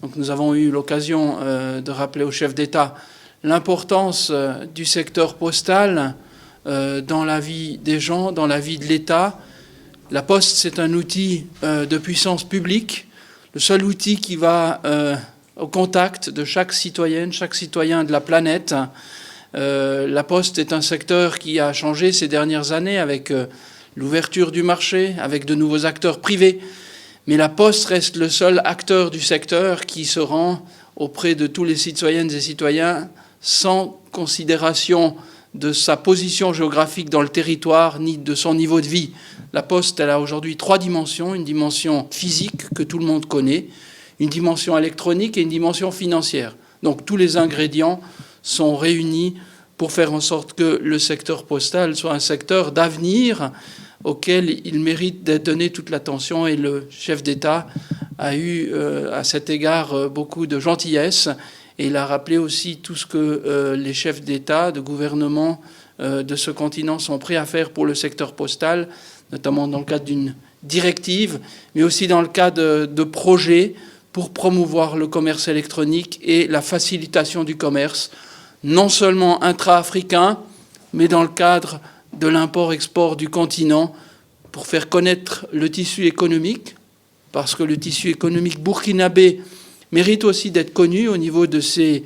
Donc nous avons eu l'occasion de rappeler au chef d'État l'importance du secteur postal dans la vie des gens, dans la vie de l'État. La Poste, c'est un outil de puissance publique, le seul outil qui va au contact de chaque citoyenne, chaque citoyen de la planète. La Poste est un secteur qui a changé ces dernières années avec l'ouverture du marché, avec de nouveaux acteurs privés. Mais la Poste reste le seul acteur du secteur qui se rend auprès de tous les citoyennes et citoyens sans considération de sa position géographique dans le territoire ni de son niveau de vie. La Poste, elle a aujourd'hui 3 dimensions. Une dimension physique que tout le monde connaît, une dimension électronique et une dimension financière. Donc tous les ingrédients sont réunis pour faire en sorte que le secteur postal soit un secteur d'avenir auquel il mérite d'être donné toute l'attention. Et le chef d'État a eu à cet égard beaucoup de gentillesse. Et il a rappelé aussi tout ce que les chefs d'État, de gouvernement de ce continent sont prêts à faire pour le secteur postal, notamment dans le cadre d'une directive, mais aussi dans le cadre de projets pour promouvoir le commerce électronique et la facilitation du commerce, non seulement intra-africain, mais dans le cadre de l'import-export du continent, pour faire connaître le tissu économique, parce que le tissu économique burkinabé mérite aussi d'être connu au niveau de ses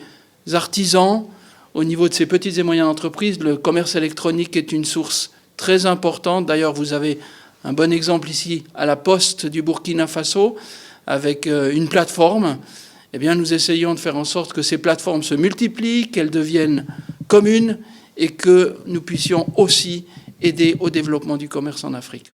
artisans, au niveau de ses petites et moyennes entreprises. Le commerce électronique est une source très importante. D'ailleurs, vous avez un bon exemple ici à la Poste du Burkina Faso, avec une plateforme. Eh bien, nous essayons de faire en sorte que ces plateformes se multiplient, qu'elles deviennent communes et que nous puissions aussi aider au développement du commerce en Afrique.